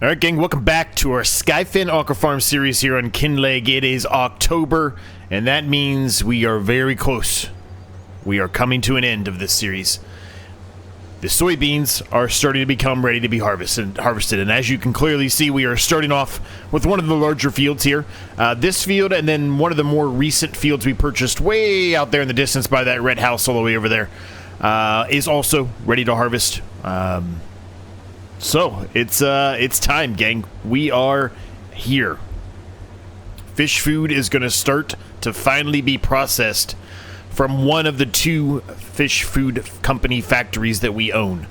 Alright gang, welcome back to our Skyefin Aquafarm series here on Kinlaig. It is October, and that means we are very close. We are coming to an end of this series. The soybeans are starting to become ready to be harvested, and as you can clearly see, we are starting off with one of the larger fields here. This field, and then one of the more recent fields we purchased way out there in the distance by that red house all the way over there, is also ready to harvest. So, it's time, gang. We are here. Fish food is going to start to finally be processed from one of the two fish food company factories that we own.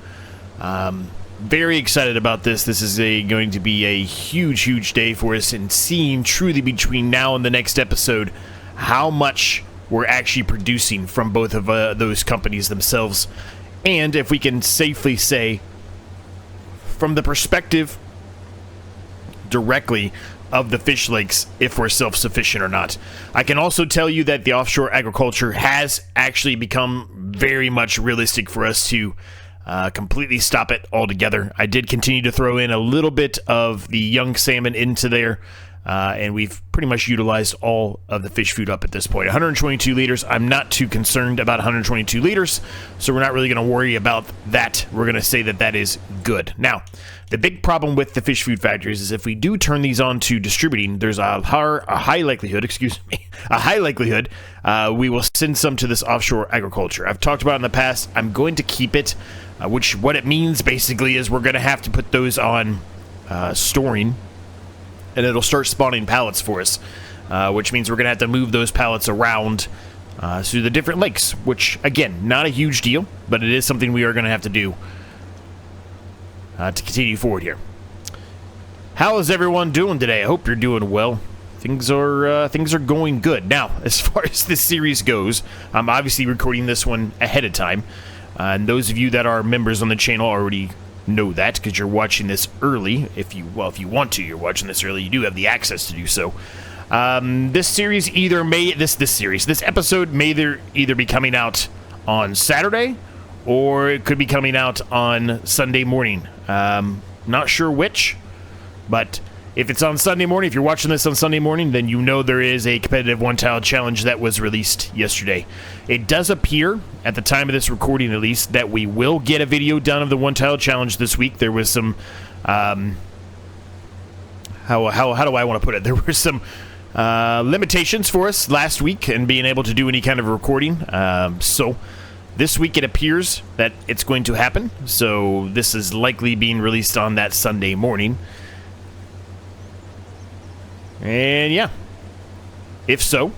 Very excited about this. This is going to be a huge day for us, and seeing truly between now and the next episode how much we're actually producing from both of those companies themselves. And if we can safely say, from the perspective directly of the fish lakes, if we're self-sufficient or not. I can also tell you that the offshore agriculture has actually become very much realistic for us to completely stop it altogether. I did continue to throw in a little bit of the young salmon into there, and we've pretty much utilized all of the fish food up at this point. 122 liters. I'm not too concerned about 122 liters, so we're not really going to worry about that. We're going to say that that is good. Now, the big problem with the fish food factories is if we do turn these on to distributing, there's a high likelihood, we will send some to this offshore agriculture. I've talked about it in the past. I'm going to keep it, what it means basically is we're going to have to put those on storing, and it'll start spawning pallets for us, which means we're going to have to move those pallets around through the different lakes, which, again, not a huge deal, but it is something we are going to have to do to continue forward here. How is everyone doing today? I hope you're doing well. Things are going good. Now, as far as this series goes, I'm obviously recording this one ahead of time, and those of you that are members on the channel already know that because you're watching this early. If you want to, you're watching this early. You do have the access to do so. This episode may either be coming out on Saturday, or it could be coming out on Sunday morning. Not sure which, but if it's on Sunday morning, if you're watching this on Sunday morning, then you know there is a competitive one-tile challenge that was released yesterday. It does appear, at the time of this recording at least, that we will get a video done of the one-tile challenge this week. There was some, how do I want to put it? There were some limitations for us last week in being able to do any kind of recording. So this week it appears that it's going to happen. So this is likely being released on that Sunday morning. And yeah, if so,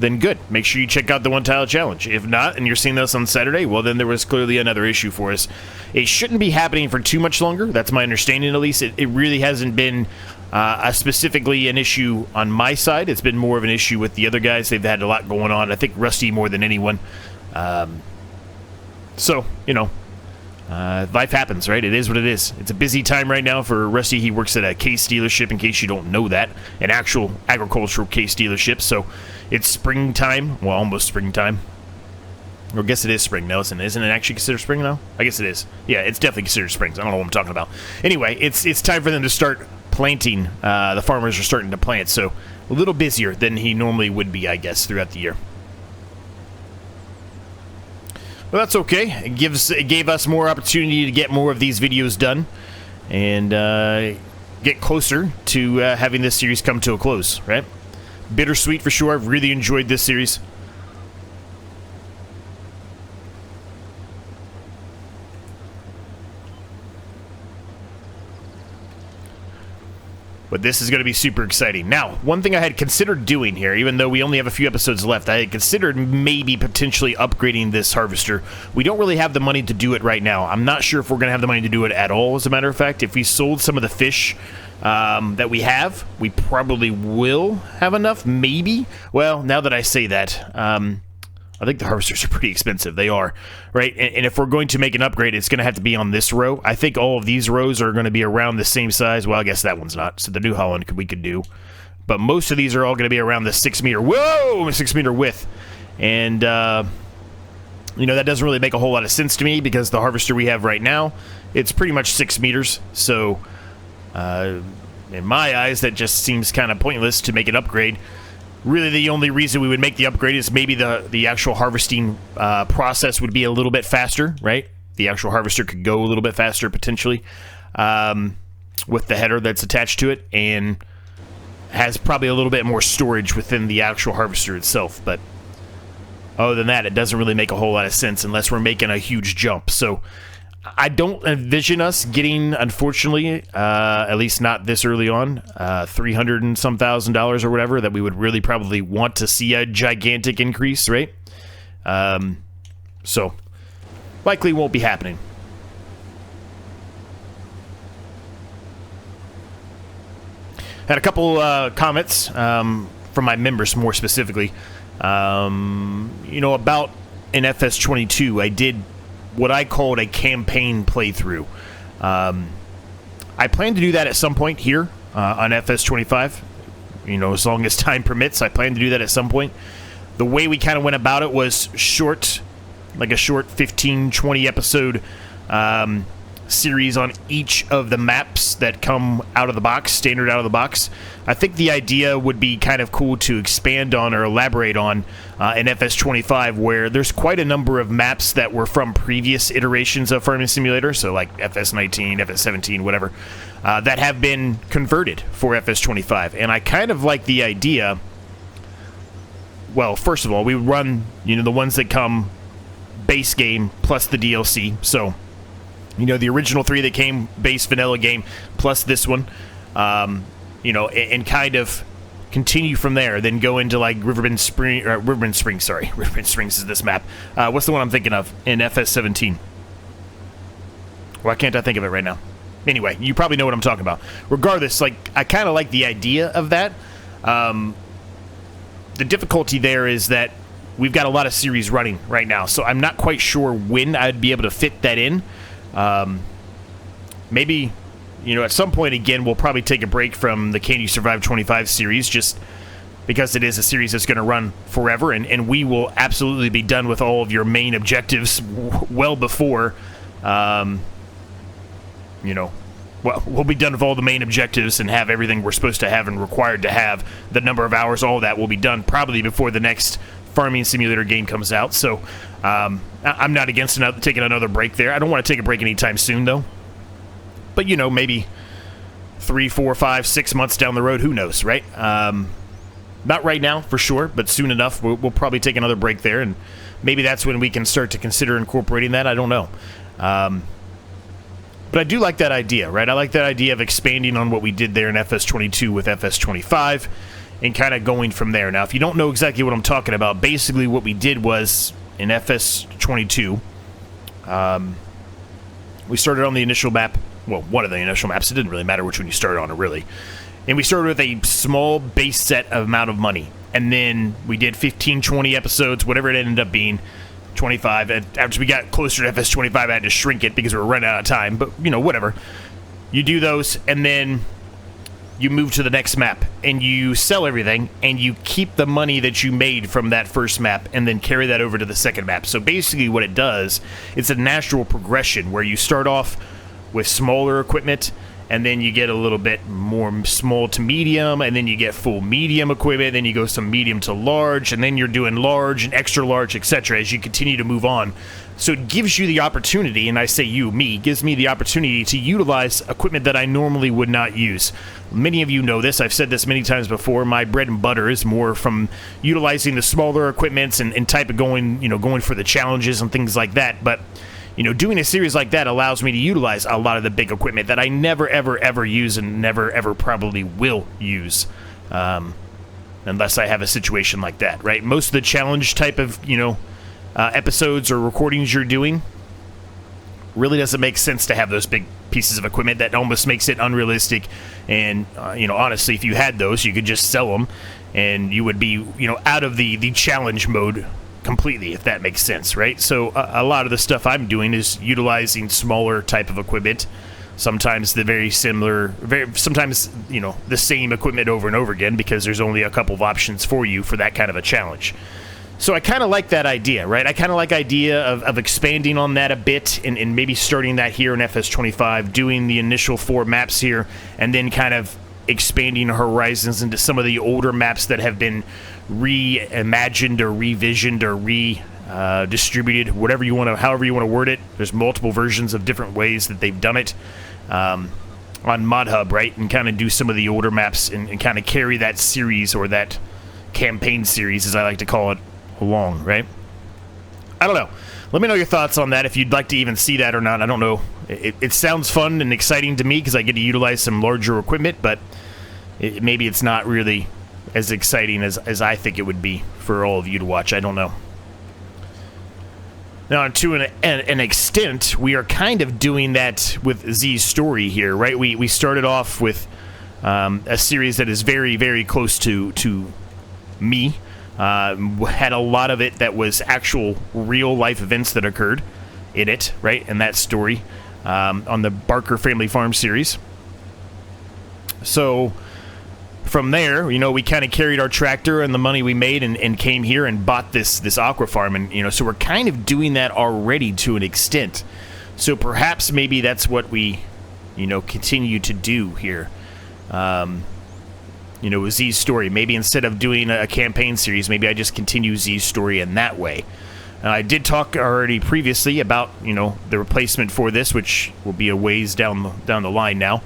then good. Make sure you check out the one-tile challenge. If not, and you're seeing this on Saturday, well, then there was clearly another issue for us. It shouldn't be happening for too much longer. That's my understanding, at least. It really hasn't been specifically an issue on my side. It's been more of an issue with the other guys. They've had a lot going on. I think Rusty more than anyone. So, you know, life happens, right? It is what it is. It's a busy time right now for Rusty. He works at a case dealership, in case you don't know that. An actual agricultural case dealership. So it's springtime. Well, almost springtime. Or I guess it is spring now, isn't it? Isn't it actually considered spring now? I guess it is. Yeah, it's definitely considered spring. I don't know what I'm talking about. Anyway, it's time for them to start planting. The farmers are starting to plant. So a little busier than he normally would be, I guess, throughout the year. Well, that's okay. It gave us more opportunity to get more of these videos done and get closer to having this series come to a close, right? Bittersweet for sure. I've really enjoyed this series. But this is going to be super exciting. Now, one thing I had considered doing here, even though we only have a few episodes left, I had considered maybe potentially upgrading this harvester. We don't really have the money to do it right now. I'm not sure if we're going to have the money to do it at all, as a matter of fact. If we sold some of the fish that we have, we probably will have enough, maybe. Well, now that I say that, I think the harvesters are pretty expensive. They are, right? And if we're going to make an upgrade, it's going to have to be on this row. I think all of these rows are going to be around the same size. Well, I guess that one's not. So the New Holland we could do. But most of these are all going to be around the 6 meter. Whoa! 6 meter width. And, you know, that doesn't really make a whole lot of sense to me because the harvester we have right now, it's pretty much 6 meters. So In my eyes, that just seems kind of pointless to make an upgrade. Really, the only reason we would make the upgrade is maybe the actual harvesting process would be a little bit faster, right? The actual harvester could go a little bit faster, potentially, with the header that's attached to it, and has probably a little bit more storage within the actual harvester itself. But other than that, it doesn't really make a whole lot of sense unless we're making a huge jump. So I don't envision us getting, unfortunately, at least not this early on, $300 and some thousand or whatever, that we would really probably want to see a gigantic increase, right? So likely won't be happening. Had a couple comments from my members, more specifically. About in FS22, I did what I called a campaign playthrough. I plan to do that at some point here on FS25. As long as time permits, I plan to do that at some point. The way we kind of went about it was short, like a short 15, 20 episode series on each of the maps that come out of the box, standard out of the box. I think the idea would be kind of cool to expand on or elaborate on in FS25, where there's quite a number of maps that were from previous iterations of Farming Simulator, so like FS19, FS17, whatever, that have been converted for FS25. And I kind of like the idea. Well, first of all, we would run, the ones that come base game plus the DLC, so the original 3 that came base vanilla game plus this one, and kind of continue from there, then go into like Riverbend Springs. Riverbend Springs is this map. What's the one I'm thinking of in FS17? Why can't I think of it right now? Anyway, you probably know what I'm talking about. Regardless, I kind of like the idea of that. The difficulty there is that we've got a lot of series running right now, so I'm not quite sure when I'd be able to fit that in. Maybe, at some point, again, we'll probably take a break from the Can You Survive 25 series, just because it is a series that's going to run forever, and we will absolutely be done with all of your main objectives well before, we'll be done with all the main objectives and have everything we're supposed to have and required to have. The number of hours, all that will be done probably before the next Farming Simulator game comes out, so I'm not against taking another break there. I don't want to take a break anytime soon, though. But, maybe 3, 4, 5, 6 months down the road, who knows, right? Not right now, for sure, but soon enough, we'll probably take another break there, and maybe that's when we can start to consider incorporating that. I don't know. But I do like that idea, right? I like that idea of expanding on what we did there in FS22 with FS25 and kind of going from there. Now, if you don't know exactly what I'm talking about, basically what we did was in FS22, we started on the initial map. Well, one of the initial maps. It didn't really matter which one you started on, really. And we started with a small base set amount of money. And then we did 15, 20 episodes, whatever it ended up being, 25. And after we got closer to FS25, I had to shrink it because we were running out of time. But, whatever. You do those, and then you move to the next map, and you sell everything, and you keep the money that you made from that first map, and then carry that over to the second map. So basically what it does, it's a natural progression where you start off with smaller equipment, and then you get a little bit more small to medium, and then you get full medium equipment, then you go some medium to large, and then you're doing large and extra large, etc. as you continue to move on. So it gives you the opportunity, and I say gives me the opportunity to utilize equipment that I normally would not use. Many of you know this. I've said this many times before. My bread and butter is more from utilizing the smaller equipments and type of going for the challenges and things like that. But doing a series like that allows me to utilize a lot of the big equipment that I never, ever, ever use and never, ever probably will use, unless I have a situation like that, right? Most of the challenge type of, episodes or recordings you're doing really doesn't make sense to have those big pieces of equipment. That almost makes it unrealistic. And, honestly, if you had those, you could just sell them and you would be, out of the challenge mode completely, if that makes sense, right? So a lot of the stuff I'm doing is utilizing smaller type of equipment, sometimes sometimes the same equipment over and over again, because there's only a couple of options for you for that kind of a challenge. So I kind of like that idea, right? I kind of like idea of expanding on that a bit and maybe starting that here in FS25, doing the initial 4 maps here, and then kind of expanding horizons into some of the older maps that have been reimagined or revisioned or redistributed, whatever you want to, however you want to word it. There's multiple versions of different ways that they've done it on ModHub, right? And kind of do some of the older maps and kind of carry that series, or that campaign series, as I like to call it, along, right? I don't know. Let me know your thoughts on that, if you'd like to even see that or not. I don't know. It sounds fun and exciting to me because I get to utilize some larger equipment, but maybe it's not really as exciting as I think it would be for all of you to watch. I don't know. Now, to an extent, we are kind of doing that with Z's story here, right? We started off with a series that is very, very close to me. Had a lot of it that was actual real-life events that occurred in it, right? In that story, on the Barker Family Farm series. So from there, you know, we kind of carried our tractor and the money we made and came here and bought this aquafarm, and you know, so we're kind of doing that already to an extent. So perhaps maybe that's what we, you know, continue to do here. You know, with Z's story. Maybe instead of doing a campaign series, maybe I just continue Z's story in that way. I did talk already previously about, you know, the replacement for this, which will be a ways down the line now.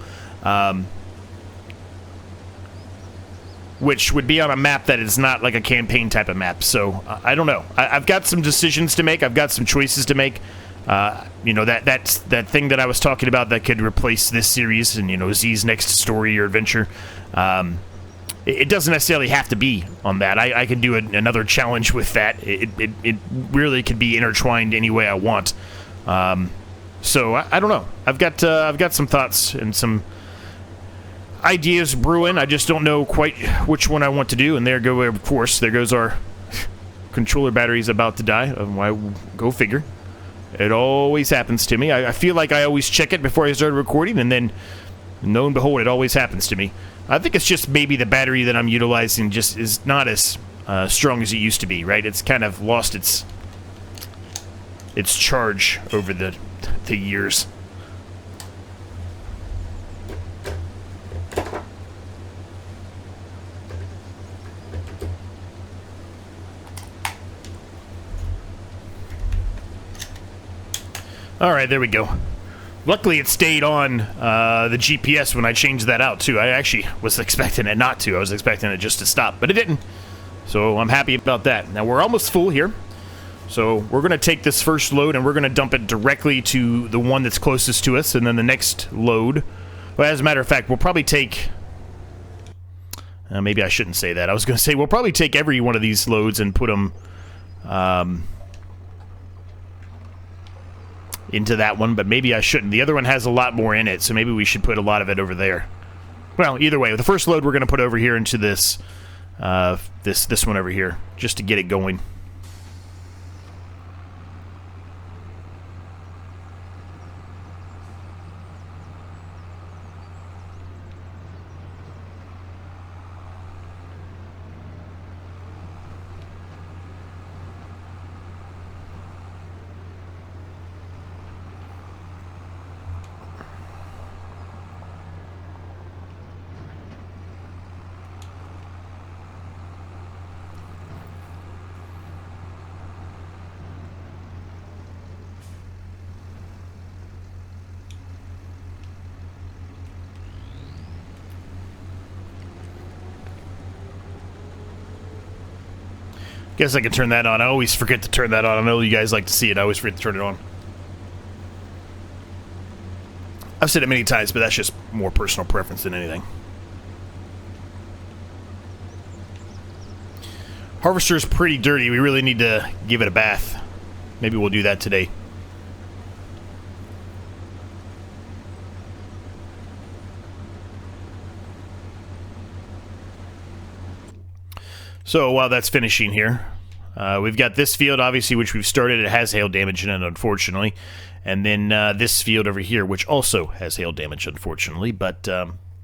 Which would be on a map that is not like a campaign type of map. So, I don't know. I've got some decisions to make. I've got some choices to make. You know, that thing that I was talking about that could replace this series and, you know, Z's next story or adventure. It doesn't necessarily have to be on that. I could do another challenge with that. It really could be intertwined any way I want. So I don't know. I've got some thoughts and some ideas brewing. I just don't know quite which one I want to do. And there goes our controller battery's about to die. Why, go figure. It always happens to me. I feel like I always check it before I start recording, and then lo and behold, it always happens to me. I think it's just maybe the battery that I'm utilizing just is not as strong as it used to be, right? It's kind of lost its charge over the years. All right, there we go. Luckily, it stayed on the GPS when I changed that out, too. I actually was expecting it not to. I was expecting it just to stop, but it didn't. So I'm happy about that. Now, we're almost full here. So we're going to take this first load, and we're going to dump it directly to the one that's closest to us, and then the next load. Well, as a matter of fact, we'll probably take... maybe I shouldn't say that. I was going to say we'll probably take every one of these loads and put them... into that one, but maybe I shouldn't. The other one has a lot more in it, so maybe we should put a lot of it over there. Well, either way, the first load we're going to put over here into this this one over here, just to get it going. Guess I can turn that on. I always forget to turn that on. I know you guys like to see it. I always forget to turn it on. I've said it many times, but that's just more personal preference than anything. Harvester's pretty dirty. We really need to give it a bath. Maybe we'll do that today. So while that's finishing here, we've got this field, obviously, which we've started. It has hail damage in it, unfortunately. And then this field over here, which also has hail damage, unfortunately. But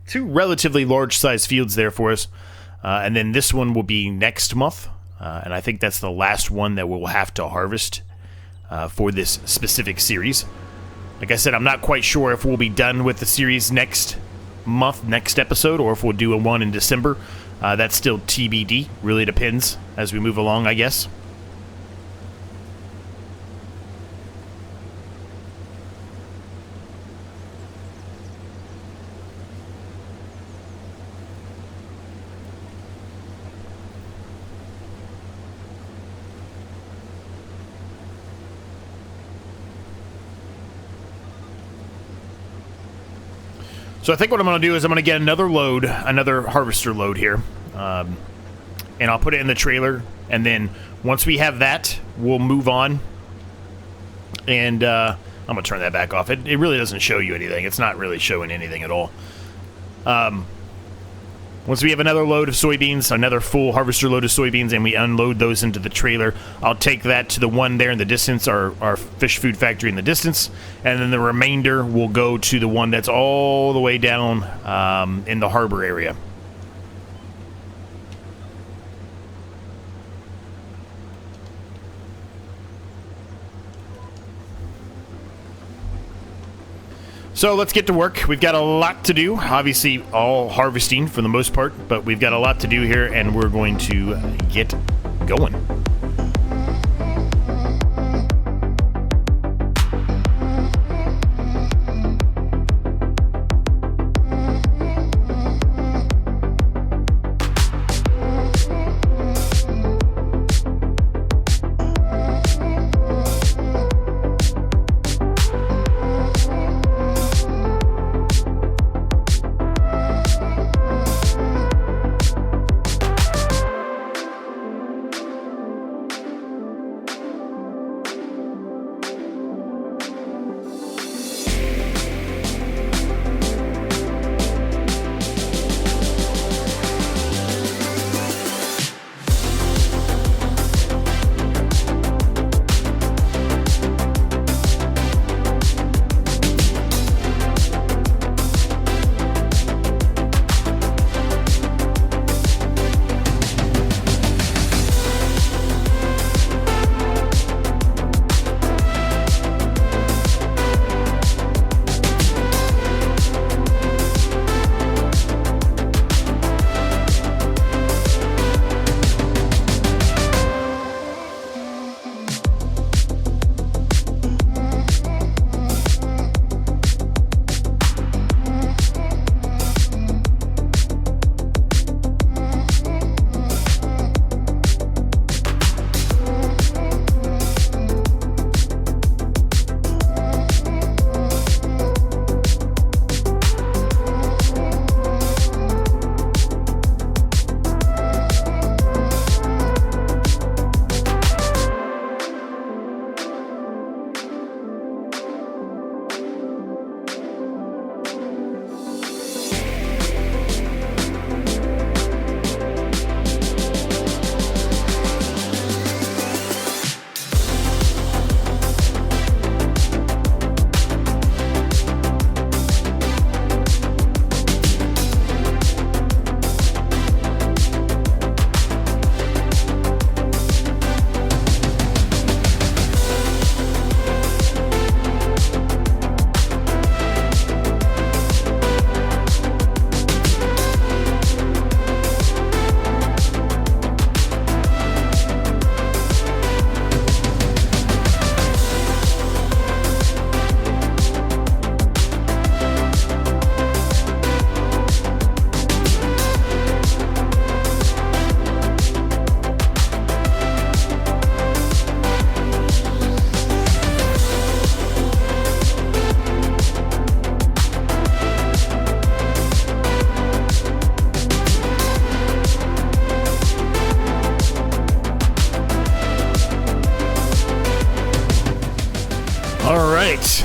two relatively large-sized fields there for us. And then this one will be next month. And I think that's the last one that we'll have to harvest for this specific series. Like I said, I'm not quite sure if we'll be done with the series next month, next episode, or if we'll do a one in December. That's still TBD. Really depends as we move along, I guess. So I think what I'm going to do is I'm going to get another load, another harvester load here, and I'll put it in the trailer, and then once we have that, we'll move on, and I'm going to turn that back off. It really doesn't show you anything. It's not really showing anything at all. Once we have another load of soybeans, another full harvester load of soybeans, and we unload those into the trailer, I'll take that to the one there in the distance, our fish food factory in the distance, and then the remainder will go to the one that's all the way down in the harbor area. So let's get to work. We've got a lot to do. Obviously, all harvesting for the most part, but we've got a lot to do here, and we're going to get going.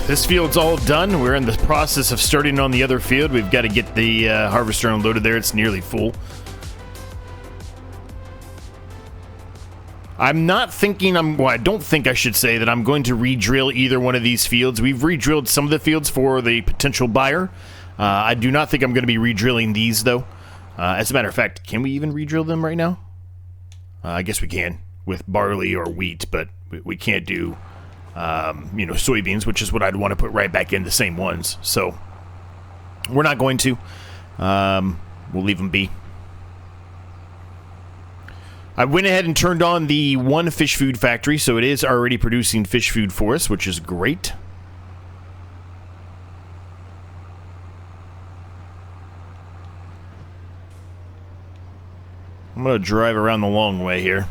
This field's all done. We're in the process of starting on the other field. We've got to get the harvester unloaded there. It's nearly full. I'm not thinking well, I don't think I should say that I'm going to re-drill either one of these fields. We've re-drilled some of the fields for the potential buyer. I do not think I'm going to be re-drilling these, though. As a matter of fact, can we even re-drill them right now? I guess we can with barley or wheat, but we can't do, soybeans, which is what I'd want to put right back in the same ones. So we're not going to. We'll leave them be. I went ahead and turned on the one fish food factory, so it is already producing fish food for us, which is great. I'm going to drive around the long way here.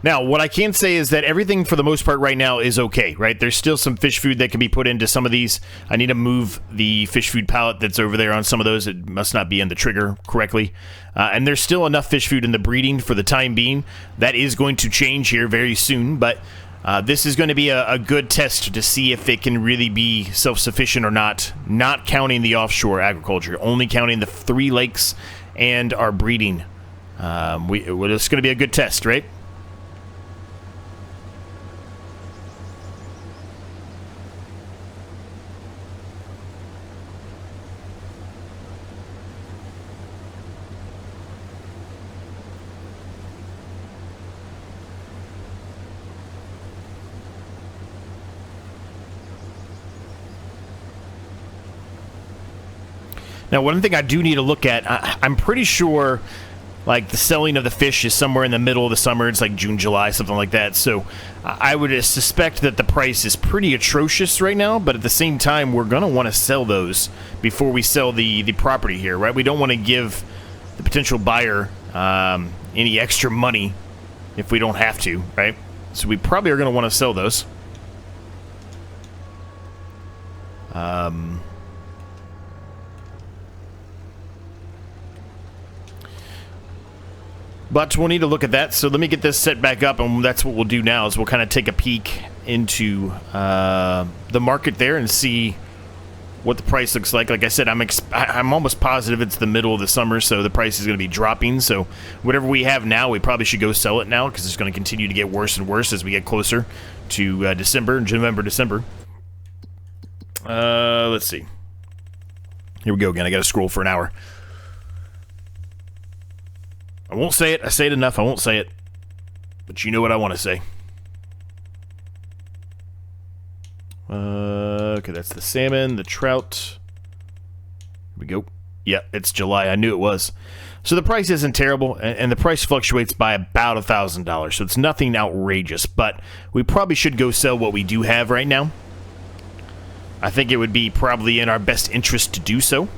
Now, what I can say is that everything for the most part right now is okay, right? There's still some fish food that can be put into some of these. I need to move the fish food pallet that's over there on some of those. It must not be in the trigger correctly. And there's still enough fish food in the breeding for the time being. That is going to change here very soon, but this is going to be a good test to see if it can really be self-sufficient or not counting the offshore agriculture, only counting the 3 lakes and our breeding. It's going to be a good test, right? Now, one thing I do need to look at, I'm pretty sure, like, the selling of the fish is somewhere in the middle of the summer. It's like June, July, something like that. So I would suspect that the price is pretty atrocious right now, but at the same time, we're going to want to sell those before we sell the property here, right? We don't want to give the potential buyer any extra money if we don't have to, right? So we probably are going to want to sell those. But we'll need to look at that, so let me get this set back up, and that's what we'll do now, is we'll kind of take a peek into the market there and see what the price looks like. Like I said, I'm almost positive it's the middle of the summer, so the price is going to be dropping, so whatever we have now, we probably should go sell it now, because it's going to continue to get worse and worse as we get closer to November, December. Let's see. Here we go again. I got to scroll for an hour. I won't say it. I say it enough. I won't say it. But you know what I want to say. Okay, that's the salmon, the trout. Here we go. Yeah, it's July. I knew it was. So the price isn't terrible, and the price fluctuates by about $1,000. So it's nothing outrageous, but we probably should go sell what we do have right now. I think it would be probably in our best interest to do so.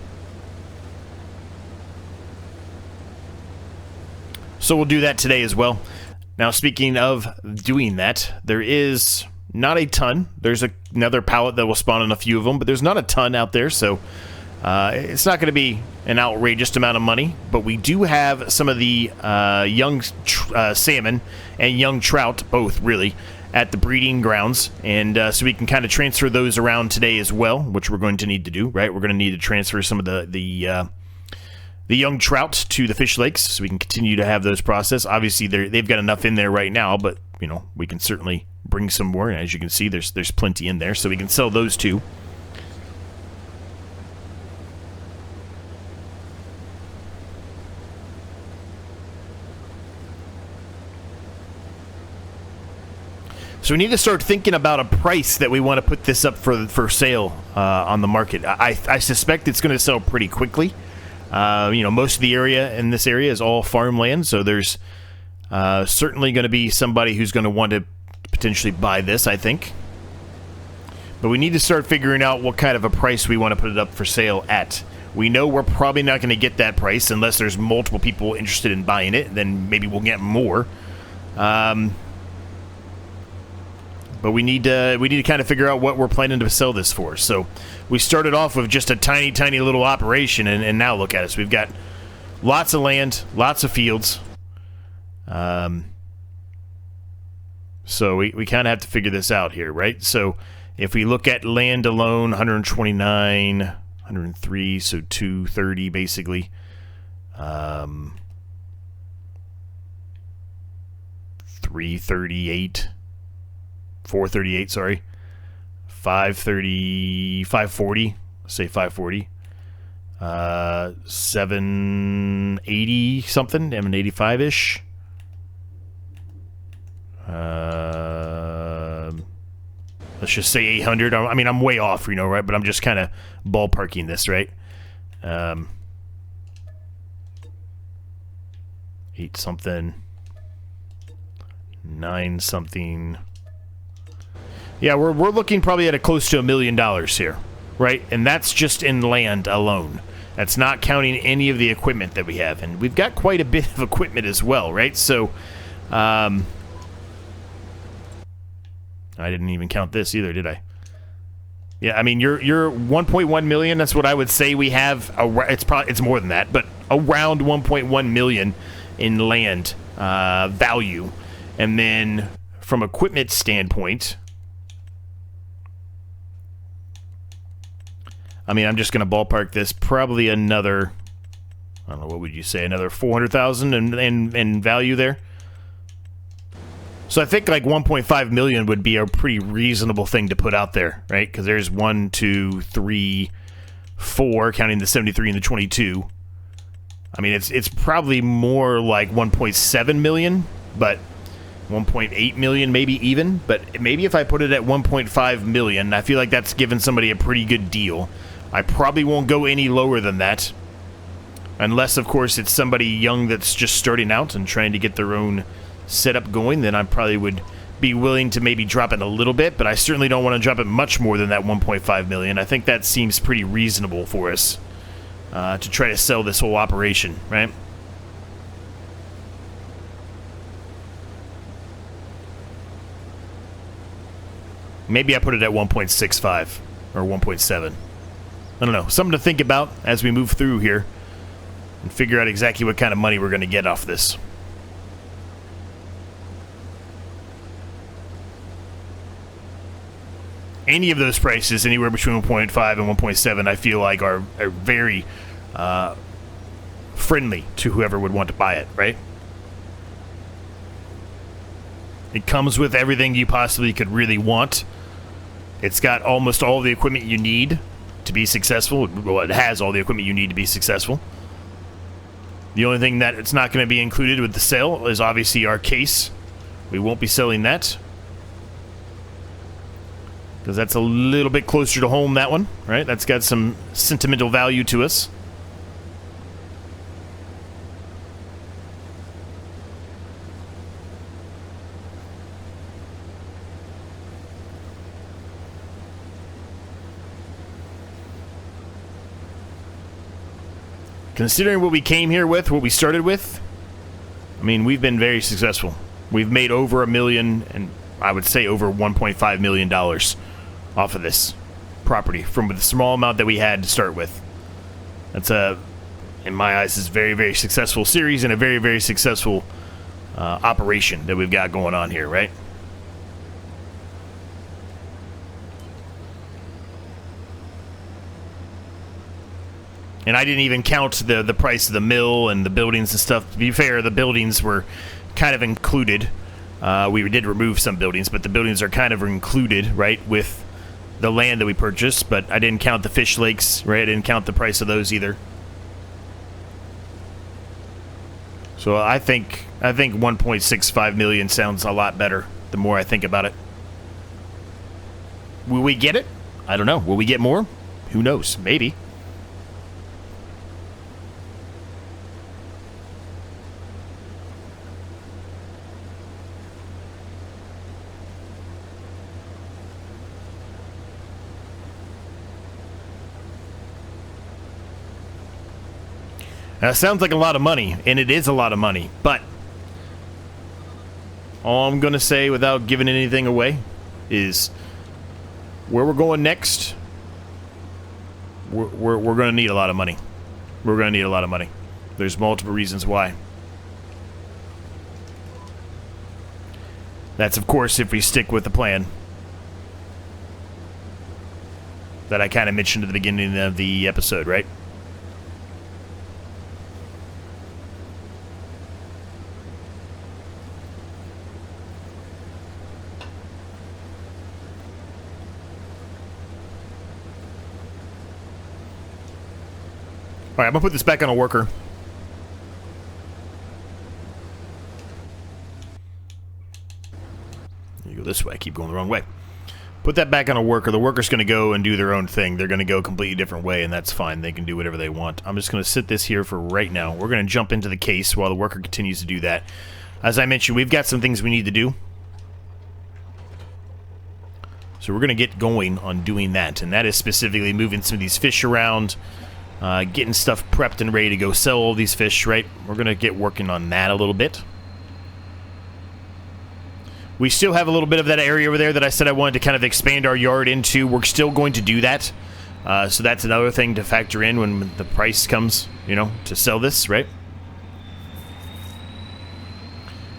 So we'll do that today as well. Now, speaking of doing that, there is not a ton. There's another pallet that will spawn in a few of them, but there's not a ton out there, so it's not going to be an outrageous amount of money. But we do have some of the young salmon and young trout, both really, at the breeding grounds, and so we can kind of transfer those around today as well, which we're going to need to do, right? We're going to need to transfer some of the young trout to the fish lakes, so we can continue to have those processed. Obviously, they've got enough in there right now, but we can certainly bring some more. And as you can see, there's plenty in there, so we can sell those too. So we need to start thinking about a price that we want to put this up for sale on the market. I suspect it's going to sell pretty quickly. Most of the area in this area is all farmland, so there's certainly going to be somebody who's going to want to potentially buy this, I think. But we need to start figuring out what kind of a price we want to put it up for sale at. We know we're probably not going to get that price unless there's multiple people interested in buying it. Then maybe we'll get more. But we need to kind of figure out what we're planning to sell this for. So we started off with just a tiny, tiny little operation, and now look at us. We've got lots of land, lots of fields. So we kind of have to figure this out here, right? So if we look at land alone, 129, 103, so 230 basically. 338. 438, sorry. 530, 540. Let's say 540. 780 something, 785 ish. Let's just say 800. I mean, I'm way off, you know, right? But I'm just kind of ballparking this, right? 8 something, 9 something. Yeah, we're looking probably at a close to $1 million here, right? And that's just in land alone. That's not counting any of the equipment that we have, and we've got quite a bit of equipment as well, right? So, I didn't even count this either, did I? Yeah, I mean, you're 1.1 million. That's what I would say we have. It's more than that, but around 1.1 million in land value, and then from equipment standpoint, I mean, I'm just going to ballpark this. Probably another, I don't know, what would you say? Another 400,000 in value there. So I think like 1.5 million would be a pretty reasonable thing to put out there, right? Because there's 1, 2, 3, 4, counting the 73 and the 22. I mean, it's probably more like 1.7 million, but 1.8 million maybe even. But maybe if I put it at 1.5 million, I feel like that's giving somebody a pretty good deal. I probably won't go any lower than that. Unless, of course, it's somebody young that's just starting out and trying to get their own setup going, then I probably would be willing to maybe drop it a little bit, but I certainly don't want to drop it much more than that 1.5 million. I think that seems pretty reasonable for us to try to sell this whole operation, right? Maybe I put it at 1.65 or 1.7. I don't know. Something to think about as we move through here and figure out exactly what kind of money we're going to get off this. Any of those prices, anywhere between 1.5 and 1.7, I feel like are very friendly to whoever would want to buy it, right? It comes with everything you possibly could really want. It's got almost all the equipment you need to be successful. Well, it has all the equipment you need to be successful. The only thing that it's not going to be included with the sale is obviously our case. We won't be selling that, because that's a little bit closer to home, that one, right? That's got some sentimental value to us. Considering what we came here with, what we started with, I mean, we've been very successful. We've made over $1 million, and I would say over $1.5 million off of this property from the small amount that we had to start with. That's in my eyes, is a very, very successful series and a very, very successful operation that we've got going on here, right? And I didn't even count the price of the mill and the buildings and stuff. To be fair, the buildings were kind of included. We did remove some buildings, but the buildings are kind of included, right, with the land that we purchased. But I didn't count the fish lakes, right? I didn't count the price of those either. So I think 1.65 million sounds a lot better the more I think about it. Will we get it? I don't know. Will we get more? Who knows? Maybe. Now, it sounds like a lot of money, and it is a lot of money, but all I'm going to say without giving anything away is where we're going next, we're going to need a lot of money. We're going to need a lot of money. There's multiple reasons why. That's, of course, if we stick with the plan that I kind of mentioned at the beginning of the episode, right? Alright, I'm gonna put this back on a worker. You go this way, I keep going the wrong way. Put that back on a worker. The worker's gonna go and do their own thing. They're gonna go a completely different way, and that's fine. They can do whatever they want. I'm just gonna sit this here for right now. We're gonna jump into the case while the worker continues to do that. As I mentioned, we've got some things we need to do. So we're gonna get going on doing that, and that is specifically moving some of these fish around, getting stuff prepped and ready to go sell all these fish, right? We're gonna get working on that a little bit. We still have a little bit of that area over there that I said I wanted to kind of expand our yard into. We're still going to do that. So that's another thing to factor in when the price comes, you know, to sell this, right?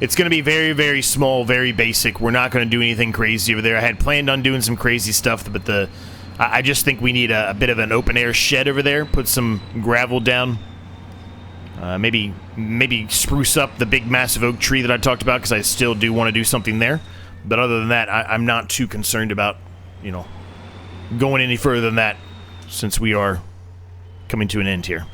It's going to be very, very small, very basic. We're not going to do anything crazy over there. I had planned on doing some crazy stuff, but I just think we need a bit of an open-air shed over there. Put some gravel down. Maybe spruce up the big massive oak tree that I talked about, because I still do want to do something there. But other than that, I'm not too concerned about, you know, going any further than that, since we are coming to an end here.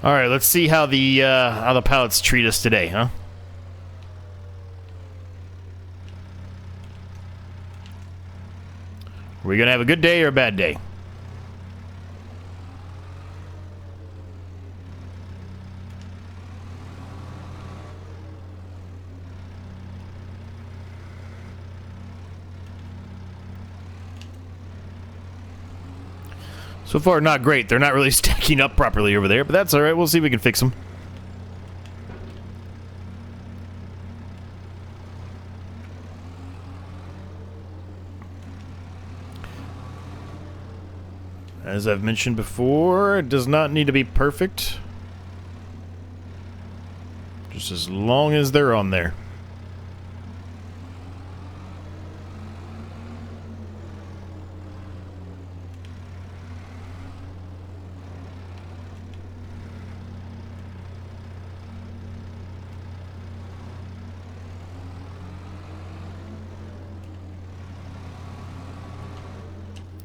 All right, let's see how the pallets treat us today, huh? Are we gonna have a good day or a bad day? So far, not great. They're not really stacking up properly over there, but that's alright. We'll see if we can fix them. As I've mentioned before, it does not need to be perfect. Just as long as they're on there.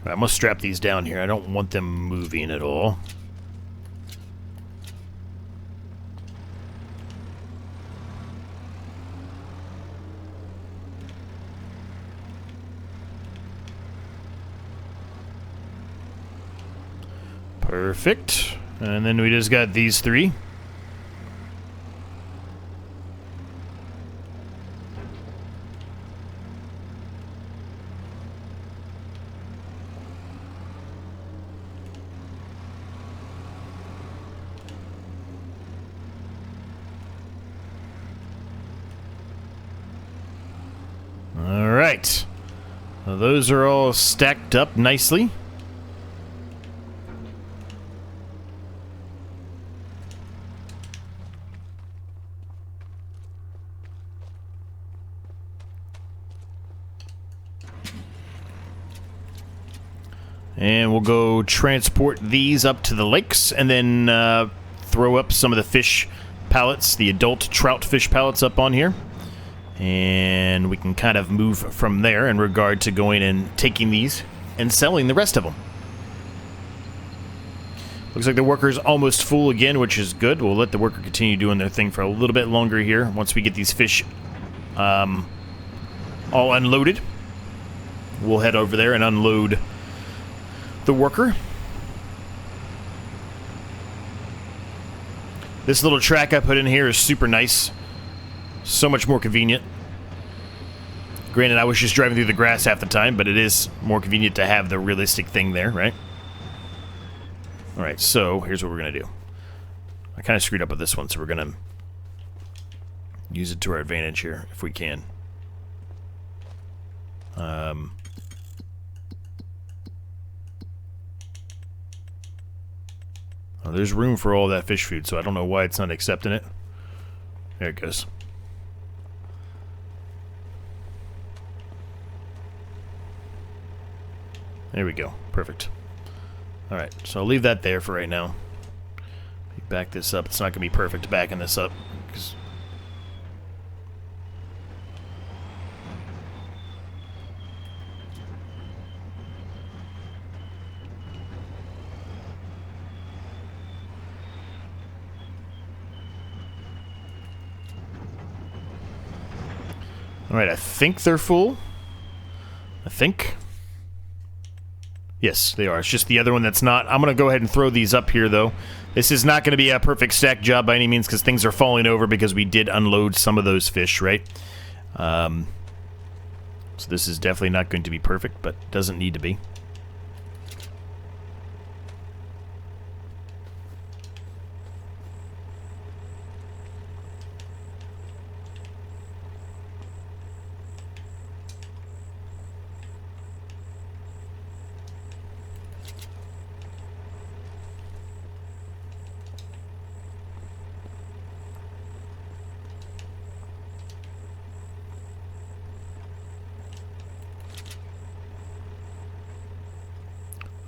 I'm going to strap these down here. I don't want them moving at all. Perfect. And then we just got these three. Alright. Well, those are all stacked up nicely. And we'll go transport these up to the lakes and then throw up some of the fish pallets, the adult trout fish pallets up on here. And we can kind of move from there in regard to going and taking these and selling the rest of them. Looks like the worker's almost full again, which is good. We'll let the worker continue doing their thing for a little bit longer here. Once we get these fish all unloaded, we'll head over there and unload the worker. This little track I put in here is super nice. So much more convenient. Granted, I was just driving through the grass half the time, but it is more convenient to have the realistic thing there, right? Alright, so here's what we're going to do. I kind of screwed up with this one, so we're going to use it to our advantage here, if we can. Oh, there's room for all that fish food, so I don't know why it's not accepting it. There it goes. There we go. Perfect. Alright, so I'll leave that there for right now. Back this up. It's not going to be perfect backing this up. Alright, I think they're full. I think. Yes, they are. It's just the other one that's not. I'm going to go ahead and throw these up here, though. This is not going to be a perfect stack job by any means, because things are falling over because we did unload some of those fish, right? So this is definitely not going to be perfect, but doesn't need to be.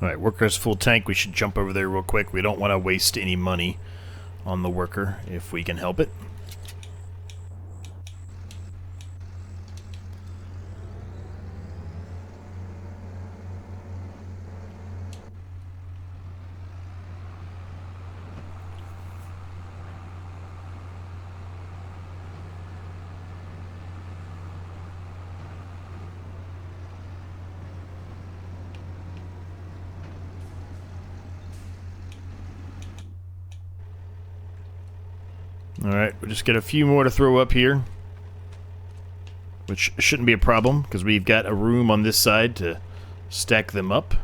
Alright, worker's full tank. We should jump over there real quick. We don't want to waste any money on the worker if we can help it. Alright, we'll just get a few more to throw up here. Which shouldn't be a problem, because we've got a room on this side to stack them up.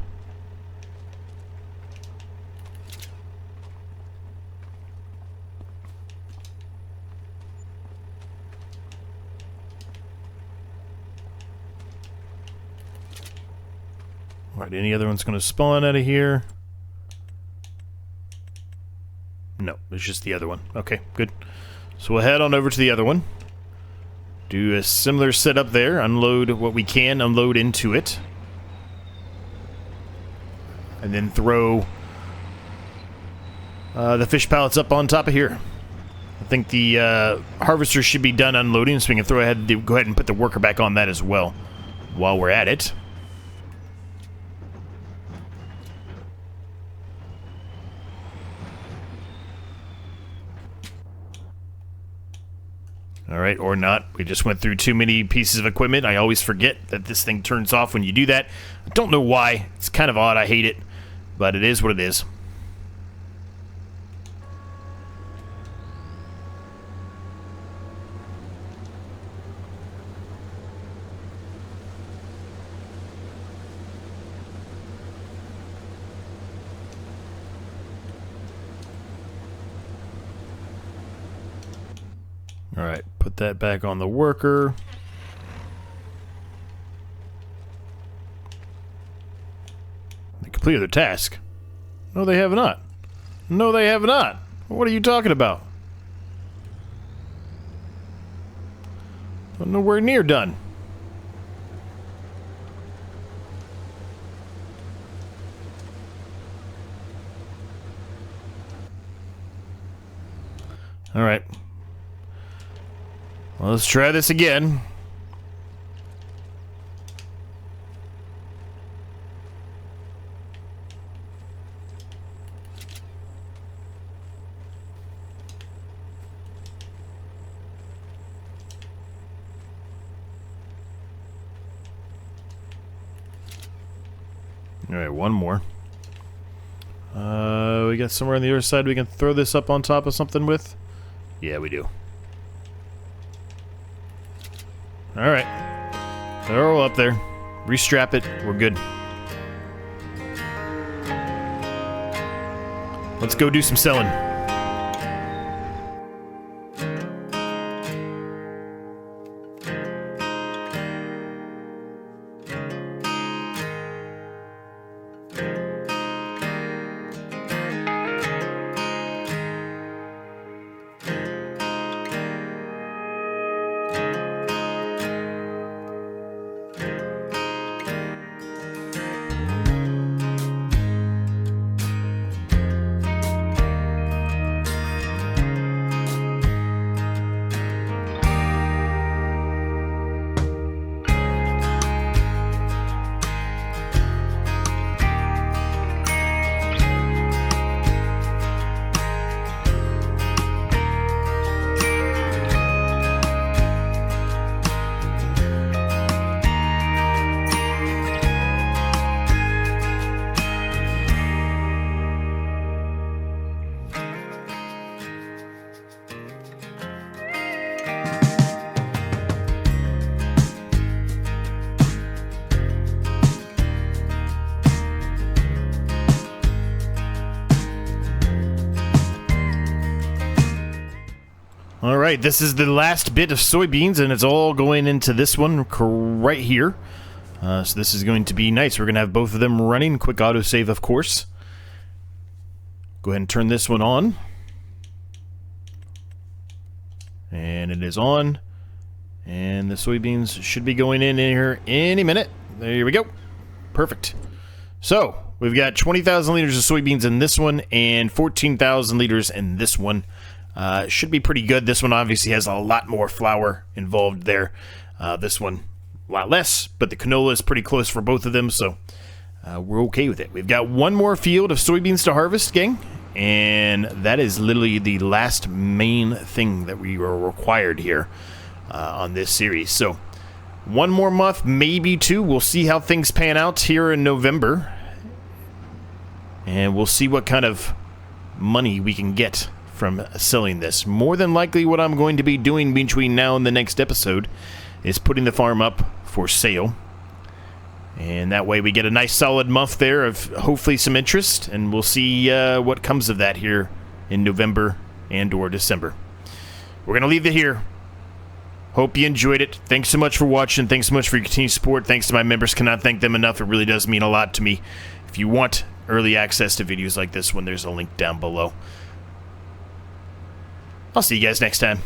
Alright, any other one's going to spawn out of here? No, it's just the other one. Okay, good. So we'll head on over to the other one. Do a similar setup there. Unload what we can unload into it. And then throw the fish pallets up on top of here. I think the harvester should be done unloading, so we can go ahead and put the worker back on that as well while we're at it. Alright, or not. We just went through too many pieces of equipment. I always forget that this thing turns off when you do that. I don't know why. It's kind of odd. I hate it. But it is what it is. Alright, put that back on the worker. They completed their task. No, they have not. No, they have not. What are you talking about? I'm nowhere near done. Alright. Well, let's try this again. Alright, one more. We got somewhere on the other side we can throw this up on top of something with? Yeah, we do. Alright. They're all up there. Restrap it. We're good. Let's go do some selling. All right, this is the last bit of soybeans, and it's all going into this one right here. So this is going to be nice. We're going to have both of them running. Quick autosave, of course. Go ahead and turn this one on. And it is on. And the soybeans should be going in here any minute. There we go. Perfect. So, we've got 20,000 liters of soybeans in this one and 14,000 liters in this one. Should be pretty good. This one obviously has a lot more flour involved there. This one, a lot less, but the canola is pretty close for both of them, so we're okay with it. We've got one more field of soybeans to harvest, gang, and that is literally the last main thing that we were required here on this series. So, one more month, maybe two. We'll see how things pan out here in November, and we'll see what kind of money we can get from selling this. More than likely what I'm going to be doing between now and the next episode is putting the farm up for sale. And that way we get a nice solid month there of hopefully some interest, and we'll see what comes of that here in November and or December. We're going to leave it here. Hope you enjoyed it. Thanks so much for watching. Thanks so much for your continued support. Thanks to my members. Cannot thank them enough. It really does mean a lot to me. If you want early access to videos like this one, there's a link down below. I'll see you guys next time.